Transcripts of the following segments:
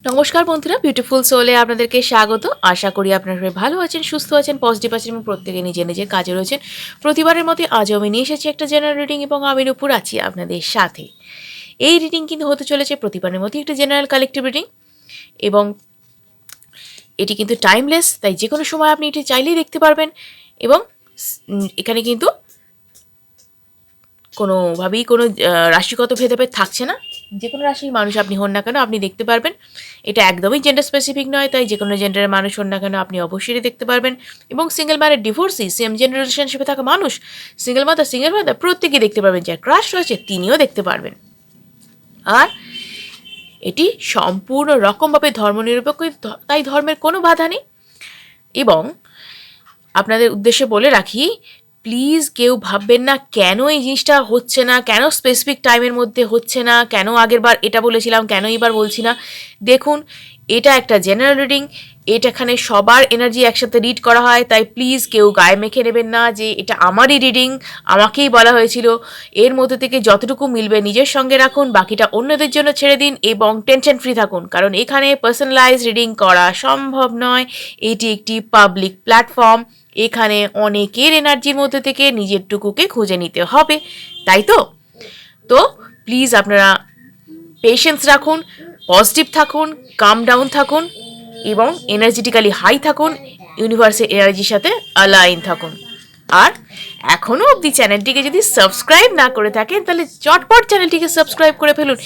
নমস্কার বন্ধুরা, বিউটিফুল সোলে আপনাদেরকে স্বাগত। আশা করি আপনারা সবাই ভালো আছেন, সুস্থ আছেন, পজিটিভ আছেন এবং প্রত্যেকে নিজের নিজের কাজে রয়েছেন। প্রতিবারের মতো আজও আমি নিয়ে এসেছি একটা জেনারেল রিডিং এবং আমি নূপুর আছি আপনাদের সাথে। এই রিডিং কিন্তু হতে চলেছে প্রতিবারের মতো একটা জেনারেল কালেকটিভ রিডিং এবং এটি কিন্তু টাইমলেস, তাই যে কোনো সময় আপনি এটি চাইলেই দেখতে পারবেন এবং এখানে কিন্তু কোনোভাবেই কোনো রাশিগত ভেদাভেদ থাকছে না। যে কোনো রাশির মানুষ আপনি হন না কেন আপনি দেখতে পারবেন। এটা একদমই জেন্ডার স্পেসিফিক নয়, তাই যে কোনো জেন্ডারের মানুষ হন না কেন আপনি অবশ্যই দেখতে পারবেন। এবং single married, divorcee, same gender রিলেশনশিপে থাকা মানুষ, সিঙ্গেল ফাদার প্রত্যেকেই দেখতে পারবেন। যার ক্রাশ রয়েছে তিনিও দেখতে পারবেন। আর এটি সম্পূর্ণ রকমভাবে ধর্মনিরপেক্ষ, তাই ধর্মের কোনো বাধা নেই। এবং আপনাদের উদ্দেশ্যে বলে রাখি, প্লিজ কেউ ভাববেন না কেন এই জিনিসটা হচ্ছে না, কেন স্পেসিফিক টাইমের মধ্যে হচ্ছে না, কেন আগের বার এটা বলেছিলাম কেন এবার বলছি না। দেখুন, এটা একটা জেনারেল রিডিং, এখানে সবার এনার্জি একসাথে রিড করা হয়, তাই প্লিজ কেউ গায়ে মেখে নেবেন না যে এটা আমারই রিডিং, আমাকেই বলা হয়েছিল। এর মধ্যে থেকে যতটুকু মিলবে নিজের সঙ্গে রাখুন, বাকিটা অন্যদের জন্য ছেড়ে দিন এবং টেনশন ফ্রি থাকুন, কারণ এখানে পার্সোনালাইজ রিডিং করা সম্ভব নয়। এটি একটি পাবলিক প্ল্যাটফর্ম, এখানে অনেকের এনার্জির মধ্যে থেকে নিজেরটুকুকে খুঁজে নিতে হবে, তাই তো তো প্লিজ আপনারা পেশেন্স রাখুন, পজিটিভ থাকুন, কাম ডাউন থাকুন এবং এনার্জেটিক্যালি হাই থাকুন, ইউনিভার্সের এনার্জির সাথে অ্যালাইন থাকুন। আর এখনও অবধি চ্যানেলটিকে যদি সাবস্ক্রাইব না করে থাকেন তাহলে চটপট চ্যানেলটিকে সাবস্ক্রাইব করে ফেলুন।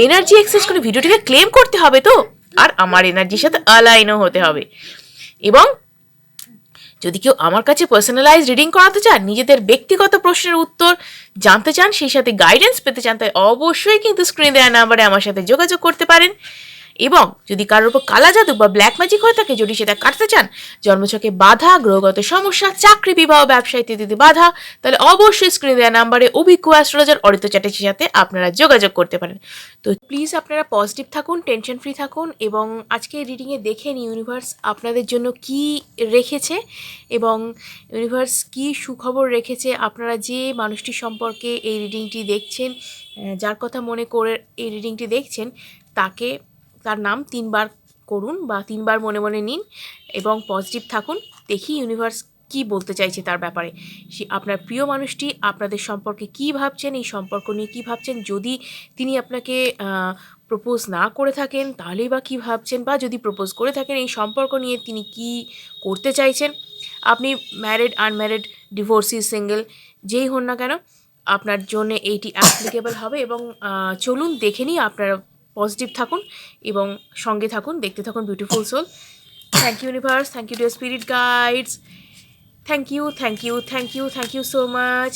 এনার্জি অ্যাক্সেস করে ভিডিওটিকে ক্লেম করতে হবে তো, আর আমার এনার্জির সাথে অ্যালাইনও হতে হবে। এবং যদি কেউ আমার কাছে পার্সোনালাইজ রিডিং করাতে চান, নিজেদের ব্যক্তিগত প্রশ্নের উত্তর জানতে চান, সেই সাথে গাইডেন্স পেতে চান, তাই অবশ্যই কিন্তু স্ক্রিনে দেওয়া নাম্বারে আমার সাথে যোগাযোগ করতে পারেন। এবং যদি কারোর উপর কালা জাদু বা ব্ল্যাক ম্যাজিক হয়ে থাকে, যদি সেটা কাটতে চান, জন্মছকে বাধা, গ্রহগত সমস্যা, চাকরি, বিবাহ, ব্যবসা ইত্যাদিতে বাধা, তাহলে অবশ্যই স্ক্রিনে দেওয়া নাম্বারে অভিজ্ঞ অ্যাস্ট্রোলজার অরিত্র চ্যাটার্জির সাথে আপনারা যোগাযোগ করতে পারেন। তো প্লিজ আপনারা পজিটিভ থাকুন, টেনশন ফ্রি থাকুন এবং আজকে রিডিংয়ে দেখে নিন ইউনিভার্স আপনাদের জন্য কি রেখেছে এবং ইউনিভার্স কি সুখবর রেখেছে। আপনারা যে মানুষটি সম্পর্কে এই রিডিংটি দেখছেন, যার কথা মনে করে এই রিডিংটি দেখছেন, তার নাম 3বার করুন বা 3বার মনে মনে নিন এবং পজিটিভ থাকুন। দেখি ইউনিভার্স কি বলতে চাইছে তার ব্যাপারে। আপনার প্রিয় মানুষটি আপনাদের সম্পর্কে কি ভাবছেন, এই সম্পর্ক নিয়ে কী ভাবছেন। যদি তিনি আপনাকে প্রপোজ না করে থাকেন তাহলেই বা কী ভাবছেন, বা যদি প্রপোজ করে থাকেন এই সম্পর্ক নিয়ে তিনি কি করতে চাইছেন। আপনি ম্যারিড, আনম্যারিড, ডিভোর্সি, সিঙ্গেল, যেই হন না কেন আপনার জন্য এইটি অ্যাপ্লিকেবল হবে। এবং চলুন দেখে নিই, আপনারা পজিটিভ থাকুন এবং সঙ্গে থাকুন, দেখতে থাকুন beautiful soul. Thank you universe, thank you dear spirit guides, thank you, thank you, thank you, thank you so much,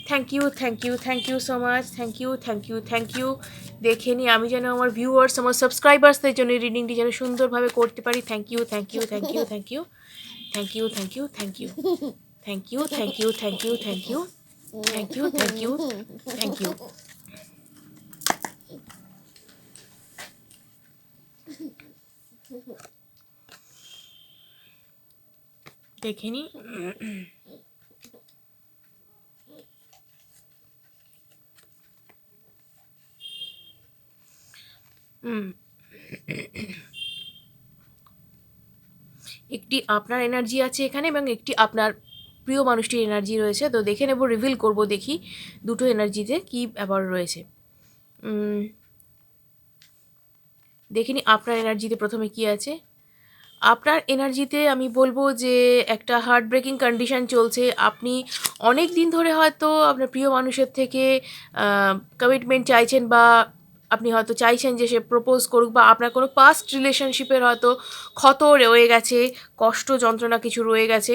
thank you, thank you, thank you so much, thank you, thank you, thank you. দেখে নিই আমি যেন আমার viewers, আমার সাবস্ক্রাইবার্সদের জন্য রিডিংটি যেন সুন্দরভাবে করতে পারি। Thank you, thank you, thank you, thank you, thank you, thank you, thank you, thank you, thank you, thank you, thank you, thank you, thank you, thank you. দেখে নিই। একটি আপনার এনার্জি আছে এখানে এবং একটি আপনার প্রিয় মানুষটির এনার্জি রয়েছে। তো দেখে নেব, রিভিল করব, দেখি দুটো এনার্জিতে কী ব্যাপার রয়েছে। দেখিনি আপনার এনার্জিতে প্রথমে কি আছে। আপনার এনার্জিতে আমি বলবো যে একটা হার্ট ব্রেকিং কন্ডিশন চলছে। আপনি অনেক দিন ধরে হয়তো আপনার প্রিয় মানুষের থেকে কমিটমেন্ট চাইছেন, বা আপনি হয়তো চাইছেন যে সে প্রপোজ করুক, বা আপনার কোনো পাস্ট রিলেশনশিপের হয়তো ক্ষত রয়ে গেছে, কষ্ট যন্ত্রণা কিছু রয়ে গেছে,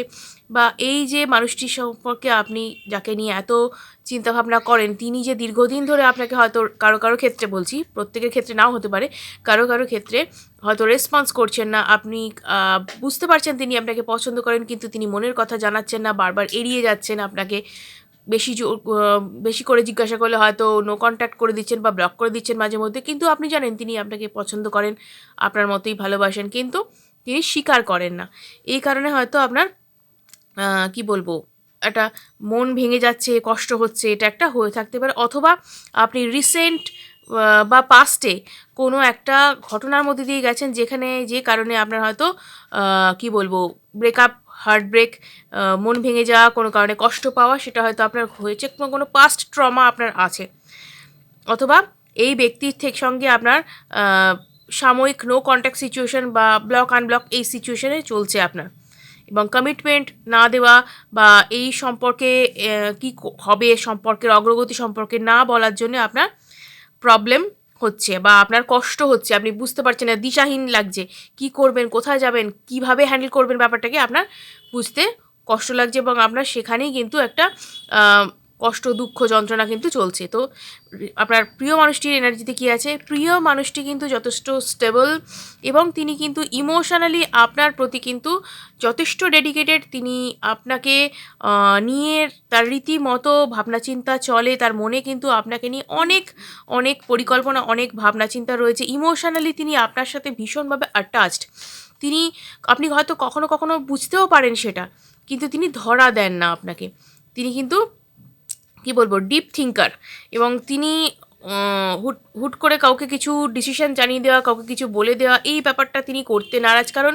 বা এই যে মানুষটির সম্পর্কে আপনি যাকে নিয়ে এত চিন্তাভাবনা করেন, তিনি যে দীর্ঘদিন ধরে আপনাকে হয়তো কারো কারো ক্ষেত্রে বলছি, প্রত্যেকের ক্ষেত্রে নাও হতে পারে, কারো কারো ক্ষেত্রে হয়তো রেসপন্স করছেন না। আপনি বুঝতে পারছেন তিনি আপনাকে পছন্দ করেন, কিন্তু তিনি মনের কথা জানাচ্ছেন না, বারবার এড়িয়ে যাচ্ছেন আপনাকে। বেশি করে জিজ্ঞাসা করলে হয়তো নো কন্ট্যাক্ট করে দিচ্ছেন বা ব্লক করে দিচ্ছেন মাঝে মধ্যে, কিন্তু আপনি জানেন তিনি আপনাকে পছন্দ করেন, আপনার মতোই ভালোবাসেন, কিন্তু তিনি স্বীকার করেন না। এই কারণে হয়তো আপনার কি বলবো, একটা মন ভেঙে যাচ্ছে, কষ্ট হচ্ছে, এটা একটা হয়ে থাকতে পারে। অথবা আপনি রিসেন্ট বা পাস্টে কোনো একটা ঘটনার মধ্যে দিয়ে গেছেন যেখানে যে কারণে আপনার হয়তো কি বলবো ব্রেকআপ, হার্ট ব্রেক, মন ভেঙে যাওয়া, কোনো কারণে কষ্ট পাওয়া, সেটা হয়তো আপনার হয়েছে, কোনো পাস্ট ট্রমা আপনার আছে। অথবা এই ব্যক্তির সঙ্গে আপনার সাময়িক নো কন্ট্যাক্ট সিচুয়েশন বা ব্লক আনব্লক এই সিচুয়েশনে চলছে আপনার, এবং কমিটমেন্ট না দেওয়া বা এই সম্পর্কে কী হবে, সম্পর্কের অগ্রগতি সম্পর্কে না বলার জন্য আপনার প্রবলেম হচ্ছে বা আপনার কষ্ট হচ্ছে, আপনি বুঝতে পারছেন না, দিশাহীন লাগছে, কি করবেন, কোথায় যাবেন, কিভাবে হ্যান্ডেল করবেন ব্যাপারটাকে আপনার বুঝতে কষ্ট লাগছে, এবং আপনার সেখানেই কিন্তু একটা কষ্ট, দুঃখ, যন্ত্রণা কিন্তু চলছে। তো আপনার প্রিয় মানুষটির এনার্জিতে কী আছে? প্রিয় মানুষটি কিন্তু যথেষ্ট স্টেবল, এবং তিনি কিন্তু ইমোশনালি আপনার প্রতি কিন্তু যথেষ্ট ডেডিকেটেড। তিনি আপনাকে নিয়ে তার রীতিমতো ভাবনা চিন্তা চলে, তার মনে কিন্তু আপনাকে নিয়ে অনেক অনেক পরিকল্পনা, অনেক ভাবনা চিন্তা রয়েছে। ইমোশনালি তিনি আপনার সাথে ভীষণভাবে অ্যাটাচড। তিনি, আপনি হয়তো কখনো কখনো বুঝতেও পারেন সেটা, কিন্তু তিনি ধরা দেন না আপনাকে। তিনি কিন্তু কি বলবো ডিপ থিঙ্কার, এবং তিনি হুট হুট করে কাউকে কিছু ডিসিশন জানিয়ে দেওয়া, কাউকে কিছু বলে দেওয়া, এই ব্যাপারটা তিনি করতে নারাজ। কারণ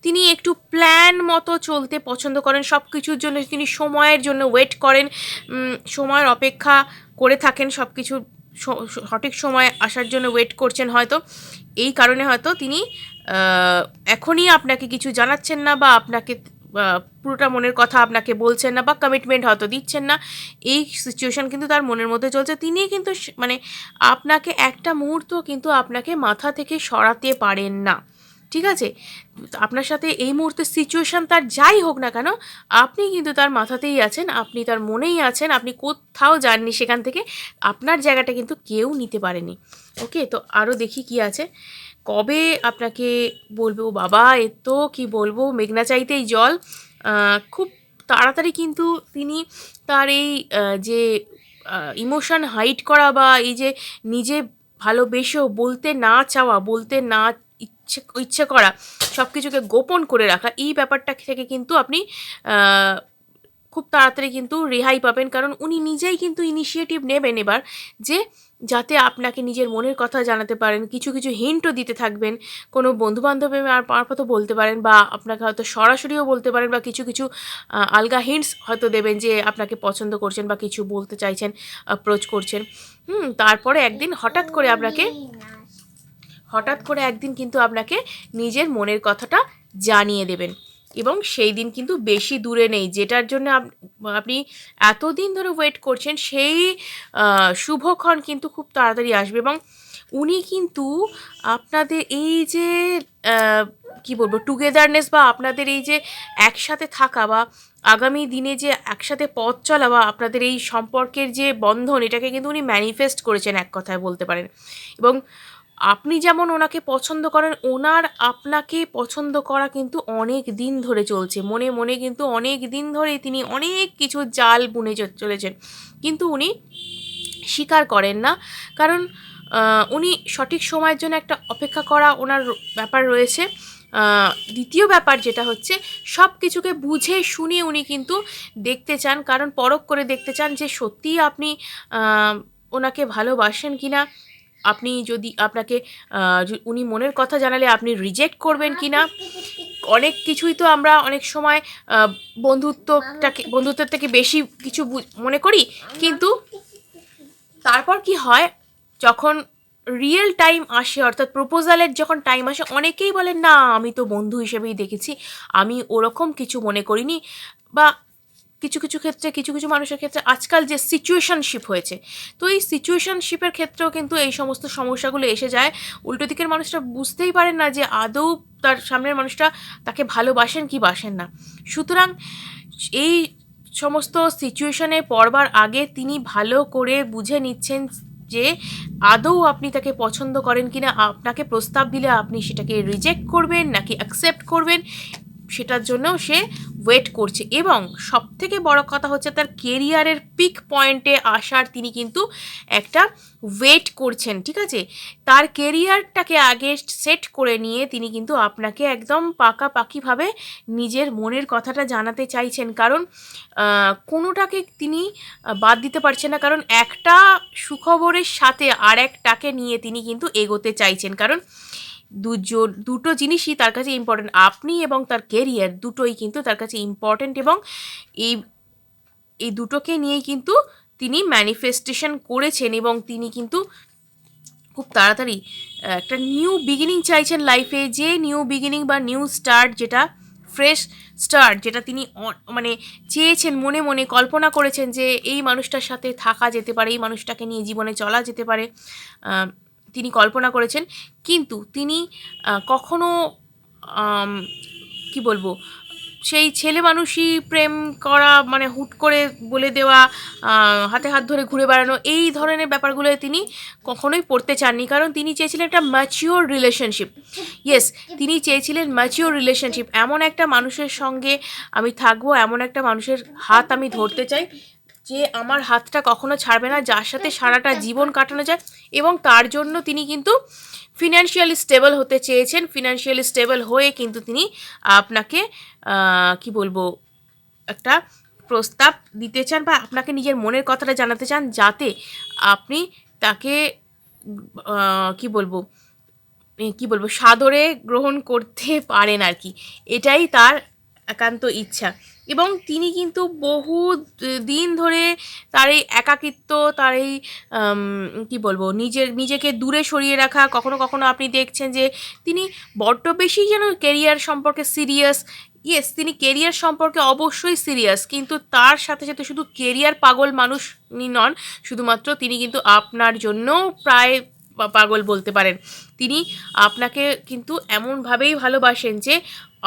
তিনি একটু প্ল্যান মতো চলতে পছন্দ করেন, সব কিছুর জন্য তিনি সময়ের জন্য ওয়েট করেন, সময়ের অপেক্ষা করে থাকেন, সব কিছু সঠিক সময় আসার জন্য ওয়েট করছেন হয়তো। এই কারণে হয়তো তিনি এখনই আপনাকে কিছু জানাচ্ছেন না, বা আপনাকে পুরোটা মনের কথা আপনাকে বলছেন না, বা কমিটমেন্ট হয়তো দিচ্ছেন না। এই সিচুয়েশন কিন্তু তার মনের মধ্যে চলছে। তিনি কিন্তু মানে আপনাকে একটা মুহূর্ত কিন্তু আপনাকে মাথা থেকে সরাতে পারেন না, ঠিক আছে? আপনার সাথে এই মুহূর্তে সিচুয়েশান তার যাই হোক না কেন, আপনি কিন্তু তার মাথাতেই আছেন, আপনি তার মনেই আছেন, আপনি কোথাও যাননি সেখান থেকে। আপনার জায়গাটা কিন্তু কেউ নিতে পারেনি। ওকে, তো আরও দেখি কি আছে। কবে আপনাকে বলবে, ও বাবা এ তো কী বলবো, মেঘনা চাইতেই জল। খুব তাড়াতাড়ি কিন্তু তিনি তার এই যে ইমোশন হাইড করা, বা এই যে নিজে ভালোবেসেও বলতে না চাওয়া, বলতে না ইচ্ছে করা, সব কিছুকে গোপন করে রাখা, এই ব্যাপারটা থেকে কিন্তু আপনি খুব তাড়াতাড়ি কিন্তু রেহাই পাবেন। কারণ উনি নিজেই কিন্তু ইনিশিয়েটিভ নেবেন এবার, যে যাতে আপনাকে নিজের মনের কথা জানাতে পারেন, কিছু কিছু হিন্টও দিতে থাকবেন, কোনো বন্ধুবান্ধবের মারফতও বলতে পারেন, বা আপনাকে হয়তো সরাসরিও বলতে পারেন, বা কিছু কিছু আলগা হিন্টস হয়তো দেবেন যে আপনাকে পছন্দ করছেন বা কিছু বলতে চাইছেন, অ্যাপ্রোচ করছেন। তারপরে একদিন হঠাৎ করে একদিন কিন্তু আপনাকে নিজের মনের কথাটা জানিয়ে দেবেন, এবং সেই দিন কিন্তু বেশি দূরে নেই, যেটার জন্য আপনি এতদিন ধরে ওয়েট করছেন, সেই শুভক্ষণ কিন্তু খুব তাড়াতাড়ি আসবে। এবং উনি কিন্তু আপনাদের এই যে কী বলবো টুগেদারনেস, বা আপনাদের এই যে একসাথে থাকা, বা আগামী দিনে যে একসাথে পথ চলা, বা আপনাদের এই সম্পর্কের যে বন্ধন, এটাকে কিন্তু উনি ম্যানিফেস্ট করেছেন এক কথায় বলতে পারেন। এবং আপনি যেমন ওনাকে পছন্দ করেন, ওনার আপনাকে পছন্দ করা কিন্তু অনেক দিন ধরে চলছে, মনে মনে কিন্তু অনেক দিন ধরে তিনি অনেক কিছু জাল বুনে চলেছেন, কিন্তু উনি স্বীকার করেন না। কারণ উনি সঠিক সময়ের জন্য একটা অপেক্ষা করা ওনার ব্যাপার রয়েছে। দ্বিতীয় ব্যাপার যেটা হচ্ছে, সব কিছুকে বুঝে শুনে উনি কিন্তু দেখতে চান, কারণ পরখ করে দেখতে চান যে সত্যিই আপনি ওনাকে ভালোবাসেন কি না, আপনি যদি আপনাকে উনি মনের কথা জানালে আপনি রিজেক্ট করবেন কি না। অনেক কিছুই তো আমরা অনেক সময় বন্ধুত্বের থেকে বেশি কিছু মনে করি, কিন্তু তারপর কি হয়, যখন রিয়েল টাইম আসে, অর্থাৎ প্রপোজালের যখন টাইম আসে, অনেকেই বলেন না আমি তো বন্ধু হিসেবেই দেখেছি, আমি ওরকম কিছু মনে করিনি। বা কিছু কিছু ক্ষেত্রে, কিছু কিছু মানুষের ক্ষেত্রে আজকাল যে সিচুয়েশনশিপ হয়েছে, তো এই সিচুয়েশনশিপের ক্ষেত্রেও কিন্তু এই সমস্ত সমস্যাগুলো এসে যায়। উল্টো দিকের মানুষটা বুঝতেই পারেন না যে আদৌ তার সামনের মানুষটা তাকে ভালোবাসেন কি বাসেন না। সুতরাং এই সমস্ত সিচুয়েশনে পড়বার আগে তিনি ভালো করে বুঝে নিচ্ছেন যে আদৌ আপনি তাকে পছন্দ করেন কিনা, আপনাকে প্রস্তাব দিলে আপনি সেটাকে রিজেক্ট করবেন নাকি অ্যাকসেপ্ট করবেন। সেটার জন্যও সে ওয়েট করছে। এবং সবথেকে বড় কথা হচ্ছে তার কেরিয়ারের পিক পয়েন্টে আসার তিনি কিন্তু একটা ওয়েট করছেন, ঠিক আছে? তার কেরিয়ারটাকে আগে সেট করে নিয়ে তিনি কিন্তু আপনাকে একদম পাকাপাকিভাবে নিজের মনের কথাটা জানাতে চাইছেন। কারণ কোনোটাকে তিনি বাদ দিতে পারছেন না, কারণ একটা সুখবরের সাথে আর একটাকে নিয়ে তিনি কিন্তু এগোতে চাইছেন। কারণ দুটো জিনিসই তার কাছে ইম্পর্টেন্ট, আপনি এবং তার কেরিয়ার দুটোই কিন্তু তার কাছে ইম্পর্টেন্ট। এবং এই এই দুটোকে নিয়েই কিন্তু তিনি ম্যানিফেস্টেশন করেছেন এবং তিনি কিন্তু খুব তাড়াতাড়ি একটা নিউ বিগিনিং চাইছেন লাইফে, যে নিউ বিগিনিং বা নিউ স্টার্ট, যেটা ফ্রেশ স্টার্ট, যেটা তিনি মানে চেয়েছেন, মনে মনে কল্পনা করেছেন যে এই মানুষটার সাথে থাকা যেতে পারে, এই মানুষটাকে নিয়ে জীবনে চলা যেতে পারে, তিনি কল্পনা করেছেন। কিন্তু তিনি কখনো কি বলবো, সেই ছেলে মানুষই প্রেম করা মানে হুট করে বলে দেওয়া, হাতে হাত ধরে ঘুরে বেড়ানো, এই ধরনের ব্যাপারগুলো তিনি কখনোই পড়তে চাননি। কারণ তিনি চেয়েছিলেন একটা ম্যাচিওর রিলেশনশিপ। ইয়েস, তিনি চেয়েছিলেন ম্যাচিওর রিলেশনশিপ, এমন একটা মানুষের সঙ্গে আমি থাকবো, এমন একটা মানুষের হাত আমি ধরতে চাই যে আমার হাতটা কখনো ছাড়বে না, যার সাথে সারাটা জীবন কাটানো যায়। এবং তার জন্য তিনি কিন্তু ফিনান্সিয়ালি স্টেবল হতে চেয়েছেন। ফিনান্সিয়ালি স্টেবল হয়ে কিন্তু তিনি আপনাকে কি বলবো, একটা প্রস্তাব দিতে চান বা আপনাকে নিজের মনের কথাটা জানাতে চান, যাতে আপনি তাকে কি বলবো সাদরে গ্রহণ করতে পারেন আর কি। এটাই তার একান্ত ইচ্ছা। এবং তিনি কিন্তু বহু দিন ধরে তার এই একাকিত্ব, তার এই কি বলবো নিজেকে দূরে সরিয়ে রাখা, কখনো কখনো আপনি দেখছেন যে তিনি বড্ড বেশি যেন কেরিয়ার সম্পর্কে সিরিয়াস। ইয়েস, তিনি কেরিয়ার সম্পর্কে অবশ্যই সিরিয়াস, কিন্তু তার সাথে সাথে শুধু কেরিয়ার পাগল মানুষ নন, শুধুমাত্র তিনি কিন্তু আপনার জন্যও প্রায় পাগল বলতে পারেন। তিনি আপনাকে কিন্তু এমনভাবেই ভালোবাসেন যে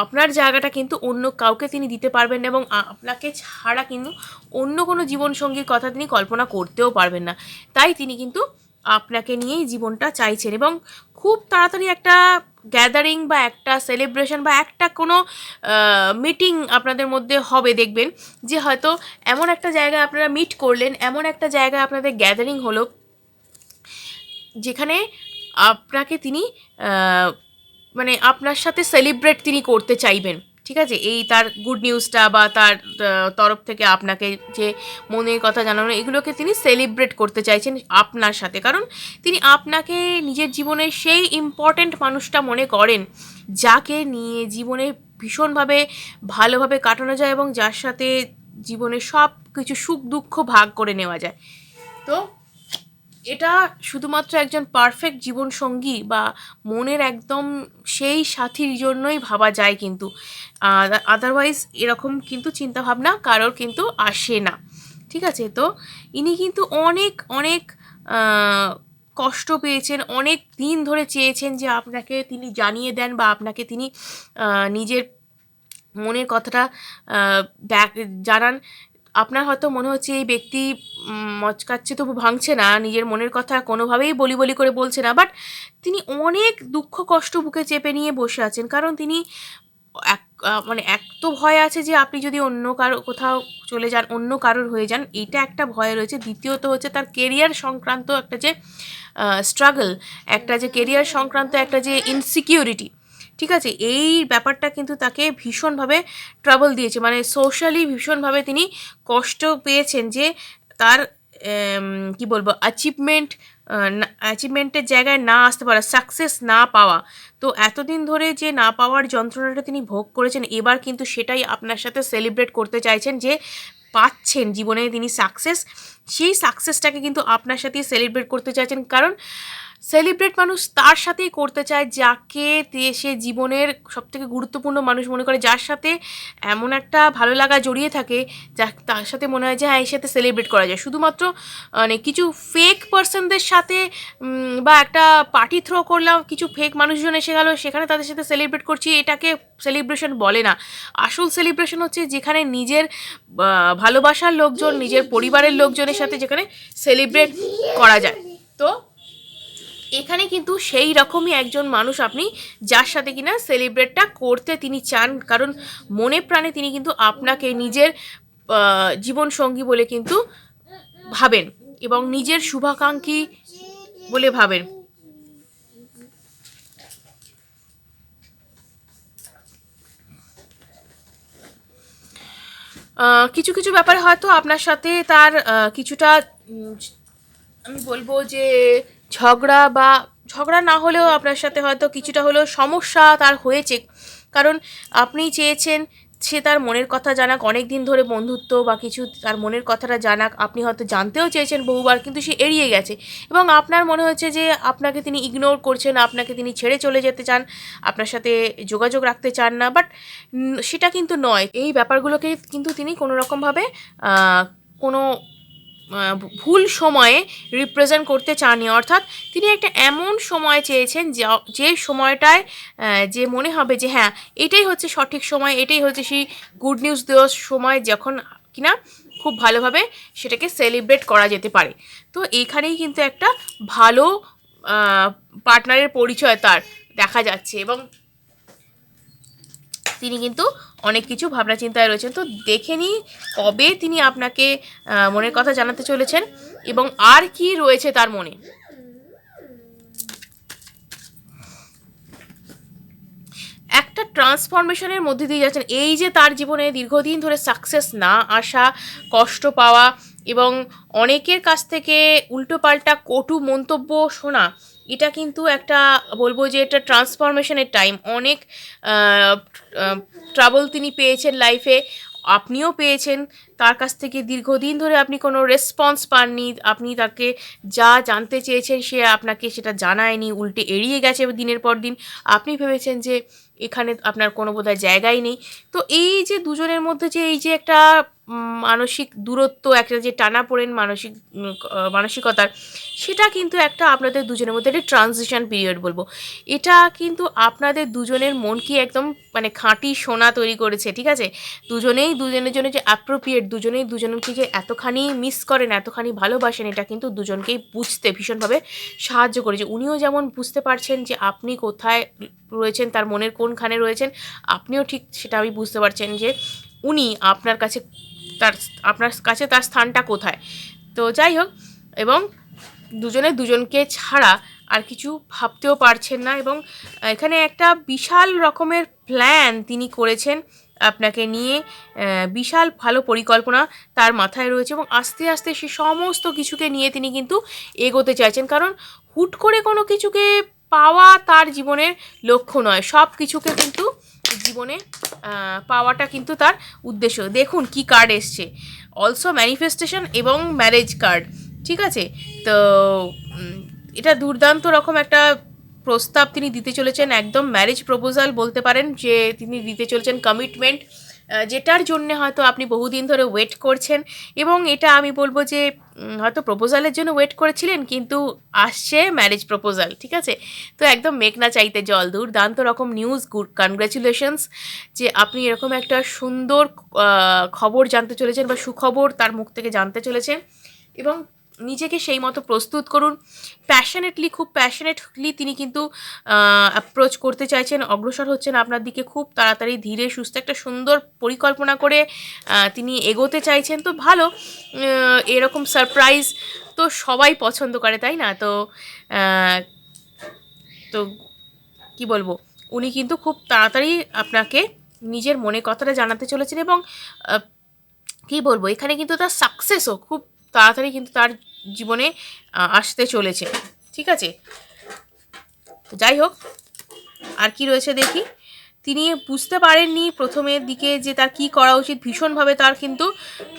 আপনার জায়গাটা কিন্তু অন্য কাউকে তিনি দিতে পারবেন না, এবং আপনাকে ছাড়া কিন্তু অন্য কোনো জীবনসঙ্গীর কথা তিনি কল্পনা করতেও পারবেন না। তাই তিনি কিন্তু আপনাকে নিয়েই জীবনটা চাইছেন। এবং খুব তাড়াতাড়ি একটা গ্যাদারিং বা একটা সেলিব্রেশন বা একটা কোনো মিটিং আপনাদের মধ্যে হবে, দেখবেন যে হয়তো এমন একটা জায়গায় আপনারা মিট করলেন, এমন একটা জায়গায় আপনাদের গ্যাদারিং হলো যেখানে আপনাকে তিনি মানে আপনার সাথে সেলিব্রেট তিনি করতে চাইবেন, ঠিক আছে? এই তার গুড নিউজটা বা তার তরফ থেকে আপনাকে যে মনের কথা জানানো, এগুলোকে তিনি সেলিব্রেট করতে চাইছেন আপনার সাথে। কারণ তিনি আপনাকে নিজের জীবনের সেই ইম্পর্ট্যান্ট মানুষটা মনে করেন, যাকে নিয়ে জীবনে ভীষণভাবে ভালোভাবে কাটানো যায় এবং যার সাথে জীবনের সব কিছু সুখ দুঃখ ভাগ করে নেওয়া যায়। তো এটা শুধুমাত্র একজন পারফেক্ট জীবনসঙ্গী বা মনের একদম সেই সাথীর জন্যই ভাবা যায়, কিন্তু আদারওয়াইজ এরকম কিন্তু চিন্তাভাবনা কারোর কিন্তু আসে না, ঠিক আছে? তো ইনি কিন্তু অনেক অনেক কষ্ট পেয়েছেন, অনেক দিন ধরে চেয়েছেন যে আপনাকে তিনি জানিয়ে দেন বা আপনাকে তিনি নিজের মনের কথাটা জানান। আপনার হয়তো মনে হচ্ছে এই ব্যক্তি মচকাচ্ছে তবু ভাঙছে না, নিজের মনের কথা কোনোভাবেই বলি বলি করে বলছে না, বাট তিনি অনেক দুঃখ কষ্ট বুকে চেপে নিয়ে বসে আছেন। কারণ তিনি মানে এক তো ভয় আছে যে আপনি যদি অন্য কারো কোথাও চলে যান, অন্য কারোর হয়ে যান, এইটা একটা ভয় রয়েছে। দ্বিতীয়ত হচ্ছে তার কেরিয়ার সংক্রান্ত একটা যে স্ট্রাগল, একটা যে কেরিয়ার সংক্রান্ত একটা যে ইনসিকিউরিটি, ঠিক আছে? এই ব্যাপারটা কিন্তু তাকে ভীষণভাবে ট্রাবল দিয়েছে, মানে সোশ্যালি ভীষণভাবে তিনি কষ্ট পেয়েছেন যে তার কি বলবো অ্যাচিভমেন্টের জায়গায় না আসতে পারা, সাকসেস না পাওয়া। তো এতদিন ধরে যে না পাওয়ার যন্ত্রণাটা তিনি ভোগ করেছেন, এবার কিন্তু সেটাই আপনার সাথে সেলিব্রেট করতে চাইছেন যে পাচ্ছেন জীবনে তিনি সাকসেস। সেই সাকসেসটাকে কিন্তু আপনার সাথেই সেলিব্রেট করতে চাইছেন। কারণ সেলিব্রেট মানুষ তার সাথেই করতে চায় যাকে সে জীবনের সবথেকে গুরুত্বপূর্ণ মানুষ মনে করে, যার সাথে এমন একটা ভালো লাগা জড়িয়ে থাকে, যা তার সাথে মনে হয় যে হ্যাঁ এর সাথে সেলিব্রেট করা যায়। শুধুমাত্র মানে কিছু ফেক পার্সনদের সাথে বা একটা পার্টি থ্রো করলাম, কিছু ফেক মানুষজন এসে গেল, সেখানে তাদের সাথে সেলিব্রেট করছি, এটাকে সেলিব্রেশন বলে না। আসল সেলিব্রেশন হচ্ছে যেখানে নিজের ভালোবাসার লোকজন, নিজের পরিবারের লোকজনের সাথে যেখানে সেলিব্রেট করা যায়। তো এখানে কিন্তু সেই রকমই একজন মানুষ আপনি, যার সাথে কিনা সেলিব্রেটটা করতে তিনি চান, কারণ মনে প্রাণে তিনি কিন্তু আপনাকে নিজের জীবন সঙ্গী বলে কিন্তু ভাবেন এবং নিজের শুভাকাঙ্ক্ষী বলে ভাবেন। কিছু কিছু ব্যাপারে হয়তো আপনার সাথে তার কিছুটা আমি বলবো যে ঝগড়া না হলেও আপনার সাথে হয়তো কিছুটা হলেও সমস্যা তার হয়েছে, কারণ আপনি চেয়েছেন সে তার মনের কথা জানাক, অনেক দিন ধরে বন্ধুত্ব বা কিছু তার মনের কথাটা জানাক, আপনি হয়তো জানতেও চেয়েছেন বহুবার, কিন্তু সে এড়িয়ে গেছে এবং আপনার মনে হচ্ছে যে আপনাকে তিনি ইগনোর করছেন, আপনাকে তিনি ছেড়ে চলে যেতে চান, আপনার সাথে যোগাযোগ রাখতে চান না, বাট সেটা কিন্তু নয়। এই ব্যাপারগুলোকে কিন্তু তিনি কোনো রকমভাবে কোনো ভুল সময়ে রিপ্রেজেন্ট করতে চাননি, অর্থাৎ তিনি একটা এমন সময় চেয়েছেন যে সময়টায় যে মনে হবে যে হ্যাঁ এটাই হচ্ছে সঠিক সময়, এটাই হচ্ছে সেই গুড নিউজ দেওয়ার সময়, যখন কিনা খুব ভালোভাবে সেটাকে সেলিব্রেট করা যেতে পারে। তো এইখানেই কিন্তু একটা ভালো পার্টনারের পরিচয় তার দেখা যাচ্ছে এবং তিনি কিন্তু অনেক কিছু ভাবনা চিন্তায় রয়েছেন। তো দেখে নিই কবে তিনি আপনাকে মনের কথা জানাতে চলেছেন এবং আর কি রয়েছে তার মনে। একটা ট্রান্সফরমেশনের মধ্যে দিয়ে যাচ্ছেন। এই যে তার জীবনে দীর্ঘদিন ধরে সাকসেস না আসা, কষ্ট পাওয়া এবং অনেকের কাছ থেকে উল্টোপাল্টা কটু মন্তব্য শোনা, এটা কিন্তু একটা বলবো যে এটা ট্রান্সফরমেশনের টাইম। অনেক ট্রাবল তিনি পেয়েছেন লাইফে, আপনিও পেয়েছেন। তার কাছ থেকে দীর্ঘদিন ধরে আপনি কোনো রেসপন্স পাননি, আপনি তাকে যা জানতে চেয়েছেন সে আপনাকে সেটা জানায়নি, উল্টে এড়িয়ে গেছে দিনের পর দিন। আপনি ভেবেছেন যে এখানে আপনার কোনো বোধহয় জায়গাই নেই। তো এই যে দুজনের মধ্যে যে এই যে একটা মানসিক দূরত্ব, একটা যে টানাপোড়েন মানসিকতার, সেটা কিন্তু একটা আপনাদের দুজনের মধ্যে একটা ট্রানজিশন পিরিয়ড বলবো। এটা কিন্তু আপনাদের দুজনের মনকে একদম মানে খাঁটি সোনা তৈরি করেছে, ঠিক আছে? দুজনেই দুজনের জন্য যে অ্যাপ্রোপ্রিয়েট, দুজনেই দুজনকে যে এতখানি মিস করেন, এতখানি ভালোবাসেন, এটা কিন্তু দুজনকেই বুঝতে ভীষণভাবে সাহায্য করেছে। উনিও যেমন বুঝতে পারছেন যে আপনি কোথায় রয়েছেন, তার মনের কোনখানে রয়েছেন, আপনিও ঠিক সেটা আমি বুঝতে পারছেন যে উনি আপনার কাছে তার স্থানটা কোথায়। তো যাই হোক, এবং দুজনে দুজনকে ছাড়া আর কিছু ভাবতেও পারছেন না এবং এখানে একটা বিশাল রকমের প্ল্যান তিনি করেছেন আপনাকে নিয়ে, বিশাল ভালো পরিকল্পনা তার মাথায় রয়েছে এবং আস্তে আস্তে সে সমস্ত কিছুকে নিয়ে তিনি কিন্তু এগোতে চাইছেন, কারণ হুট করে কোনো কিছুকে পাওয়া তার জীবনের লক্ষ্য নয়, সব কিছুকে কিন্তু জীবনে পাওয়াটা কিন্তু তার উদ্দেশ্য। দেখুন কি কার্ড এসছে, অলসো ম্যানিফেস্টেশন এবং ম্যারেজ কার্ড, ঠিক আছে? তো এটা দুর্দান্ত রকম একটা প্রস্তাব তিনি দিতে চলেছেন, একদম ম্যারেজ প্রপোজাল বলতে পারেন যে তিনি দিতে চলেছেন, কমিটমেন্ট, যেটার জন্যে হয়তো আপনি বহুদিন ধরে ওয়েট করছেন এবং এটা আমি বলবো যে হয়তো প্রপোজালের জন্য ওয়েট করেছিলেন, কিন্তু আসছে ম্যারেজ প্রপোজাল, ঠিক আছে? তো একদম মেঘ না চাইতে জল, দুর্দান্ত রকম নিউজ, গুড কনগ্র্যাচুলেশনস যে আপনি এরকম একটা সুন্দর খবর জানতে চলেছেন বা সুখবর তার মুখ থেকে জানতে চলেছেন এবং নিজেকে সেই মতো প্রস্তুত করুন। খুব প্যাশনেটলি তিনি কিন্তু অ্যাপ্রোচ করতে চাইছেন, অগ্রসর হচ্ছেন আপনার দিকে খুব তাড়াতাড়ি, ধীরে সুস্থে একটা সুন্দর পরিকল্পনা করে তিনি এগোতে চাইছেন। তো ভালো, এরকম সারপ্রাইজ তো সবাই পছন্দ করে, তাই না? তো তো কি বলবো, উনি কিন্তু খুব তাড়াতাড়ি আপনাকে নিজের মনে কথাটা জানাতে চলেছেন এবং কি বলবো, এখানে কিন্তু তার সাকসেসও খুব তাড়াতাড়ি কিন্তু তার জীবনে আসতে চলেছে, ঠিক আছে? তো যাই হোক, আর কি রয়েছে দেখি। তিনি বুঝতে পারেননি প্রথমের দিকে যে তার কি করা উচিত, ভীষণভাবে তার কিন্তু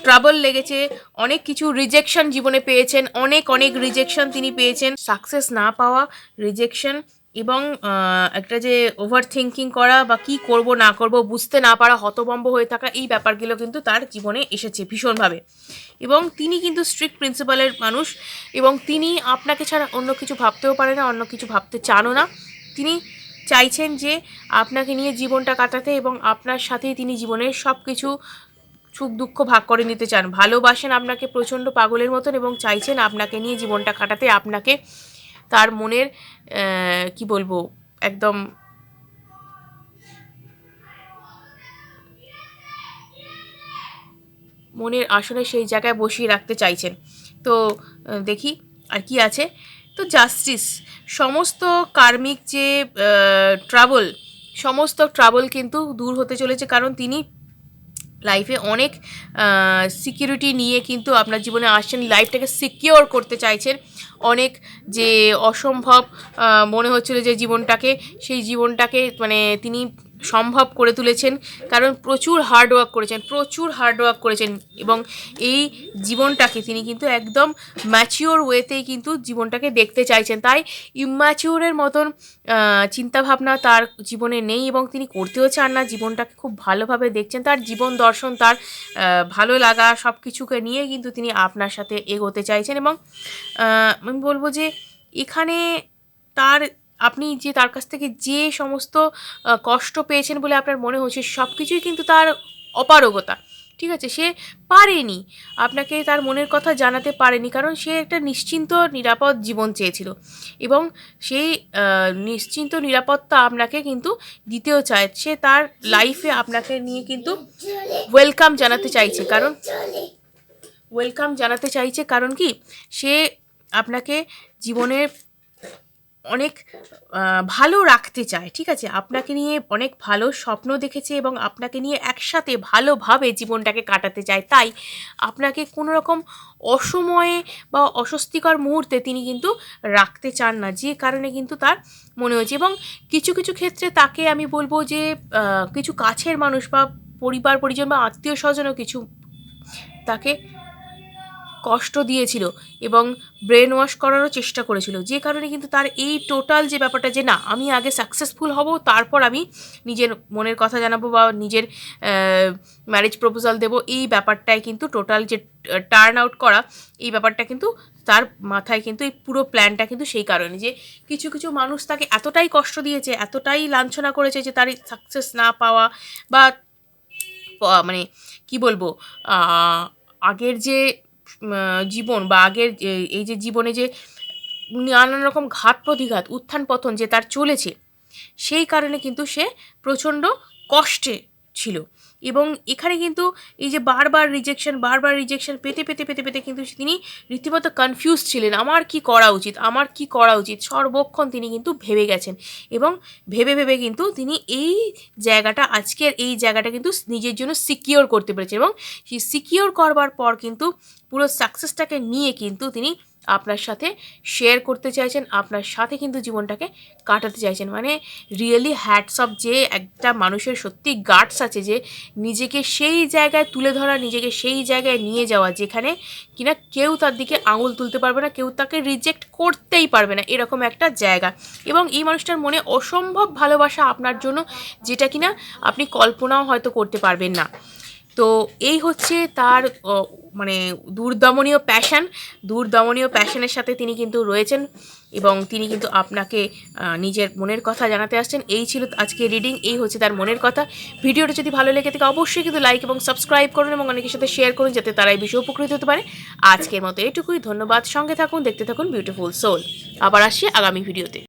ট্রাবল লেগেছে, অনেক কিছু রিজেকশন জীবনে পেয়েছেন, অনেক অনেক রিজেকশন তিনি পেয়েছেন, সাকসেস না পাওয়া, রিজেকশন এবং একটা যে ওভার থিঙ্কিং করা বা কি করব না করব বুঝতে না পারা, হতভম্ব হয়ে থাকা, এই ব্যাপারগুলো কিন্তু তার জীবনে এসেছে ভীষণভাবে এবং তিনি কিন্তু স্ট্রিক্ট প্রিন্সিপালের মানুষ এবং তিনি আপনাকে ছাড়া অন্য কিছু ভাবতেও পারে না, অন্য কিছু ভাবতে চানও না। তিনি চাইছেন যে আপনাকে নিয়ে জীবনটা কাটাতে এবং আপনার সাথেই তিনি জীবনের সব কিছু সুখ দুঃখ ভাগ করে নিতে চান, ভালোবাসেন আপনাকে প্রচণ্ড পাগলের মতন এবং চাইছেন আপনাকে নিয়ে জীবনটা কাটাতে, আপনাকে তার মনের কি বলবো একদম মনের আসলে সেই জায়গায় বসিয়ে রাখতে চাইছেন। তো দেখি আর কি আছে। তো জাস্টিস, সমস্ত কার্মিক যে ট্রাবল, সমস্ত ট্রাবল কিন্তু দূর হতে চলেছে, কারণ তিনি লাইফে অনেক সিকিউরিটি নিয়ে কিন্তু আপনার জীবনে আসছেন, লাইফটাকে সিকিওর করতে চাইছেন। অনেক যে অসম্ভব মনে হচ্ছিল যে জীবনটাকে, সেই জীবনটাকে মানে তিনি সম্ভব করে তুলেছেন, কারণ প্রচুর হার্ডওয়ার্ক করেছেন, প্রচুর হার্ডওয়ার্ক করেছেন, এবং এই জীবনটাকে তিনি কিন্তু একদম ম্যাচিওর ওয়েতেই কিন্তু জীবনটাকে দেখতে চাইছেন। তাই ইম্যাচিওরের মতন চিন্তাভাবনা তার জীবনে নেই, এবং তিনি করতেও চান না। জীবনটাকে খুব ভালোভাবে দেখছেন, তার জীবন দর্শন, তার ভালো লাগা সব কিছুকে নিয়ে কিন্তু তিনি আপনার সাথে এগোতে চাইছেন। এবং আমি বলবো যে এখানে তার আপনি যে তার কাছ থেকে যে সমস্ত কষ্ট পেয়েছেন বলে আপনার মনে হচ্ছে, সব কিছুই কিন্তু তার অপারগতা, ঠিক আছে? সে পারেনি, আপনাকে তার মনের কথা জানাতে পারেনি, কারণ সে একটা নিশ্চিন্ত নিরাপদ জীবন চেয়েছিল, এবং সেই নিশ্চিন্ত নিরাপত্তা আপনাকে কিন্তু দিতেও চায়। সে তার লাইফে আপনাকে নিয়ে কিন্তু ওয়েলকাম জানাতে চাইছে, কারণ কি সে আপনাকে জীবনে অনেক ভালো রাখতে চায়, ঠিক আছে? আপনাকে নিয়ে অনেক ভালো স্বপ্ন দেখেছে, এবং আপনাকে নিয়ে একসাথে ভালোভাবে জীবনটাকে কাটাতে চায়। তাই আপনাকে কোনো রকম অসময়ে বা অস্বস্তিকর মুহূর্তে তিনি কিন্তু রাখতে চান না, যে কারণে কিন্তু তার মনে হয়েছে। এবং কিছু কিছু ক্ষেত্রে তাকে আমি বলবো যে কিছু কাছের মানুষ বা পরিবার পরিজন বা আত্মীয় স্বজনও কিছু তাকে কষ্ট দিয়েছিল এবং ব্রেন ওয়াশ করারও চেষ্টা করেছিল, যে কারণে কিন্তু তার এই টোটাল যে ব্যাপারটা, যে না আমি আগে সাকসেসফুল হব, তারপর আমি নিজের মনের কথা জানাবো বা নিজের ম্যারেজ প্রপোজাল দেবো, এই ব্যাপারটাই কিন্তু টোটাল যে টার্ন আউট করা, এই ব্যাপারটা কিন্তু তার মাথায় কিন্তু এই পুরো প্ল্যানটা কিন্তু সেই কারণে যে কিছু কিছু মানুষ তাকে এতটাই কষ্ট দিয়েছে, এতটাই লাঞ্ছনা করেছে, যে তার সাকসেস না পাওয়া বা মানে কি বলবো আগের যে জীবন বা আগের এই যে জীবনে যে নানান রকম ঘাত প্রতিঘাত, উত্থান পতন যে তার চলেছে, সেই কারণে কিন্তু সে প্রচণ্ড কষ্টে ছিল। এবং এখানে কিন্তু এই যে বারবার রিজেকশন পেতে পেতে পেতে পেতে কিন্তু তিনি রীতিমতো কনফিউজ ছিলেন, আমার কি করা উচিত, সর্বক্ষণ তিনি কিন্তু ভেবে গেছেন, এবং ভেবে ভেবে কিন্তু তিনি এই জায়গাটা, আজকের এই জায়গাটা কিন্তু নিজের জন্য সিকিওর করতে পেরেছেন, এবং সেই সিকিওর করবার পর কিন্তু পুরো সাকসেসটাকে নিয়ে কিন্তু তিনি আপনার সাথে শেয়ার করতে চাইছেন, আপনার সাথে কিন্তু জীবনটাকে কাটাতে চাইছেন। মানে রিয়েলি হ্যাটস অফ, যে একটা মানুষের সত্যি গাটস আছে, যে নিজেকে সেই জায়গায় তুলে ধরা, নিজেকে সেই জায়গায় নিয়ে যাওয়া, যেখানে কিনা কেউ তার দিকে আঙুল তুলতে পারবে না, কেউ তাকে রিজেক্ট করতেই পারবে না, এরকম একটা জায়গা। এবং এই মানুষটার মনে অসম্ভব ভালোবাসা আপনার জন্য, যেটা কিনা আপনি কল্পনাও হয়তো করতে পারবেন না। তো এই হচ্ছে তার মানে দূরদমনীয় প্যাশনের সাথে তিনি কিন্তু রয়েছেন, এবং তিনি কিন্তু আপনাকে নিজের মনের কথা জানাতে আসছেন। এই ছিল আজকে রিডিং, এই হচ্ছে তার মনের কথা। ভিডিওটা যদি ভালো লেগে থাকে অবশ্যই কিন্তু লাইক এবং সাবস্ক্রাইব করুন, এবং অনেকের সাথে শেয়ার করুন, যাতে তারা এই বিষয়ে উপকৃত হতে পারে। আজকের মতো এটুকুই, ধন্যবাদ, সঙ্গে থাকুন, দেখতে থাকুন বিউটিফুল সোল। আবার আসছি আগামী ভিডিওতে।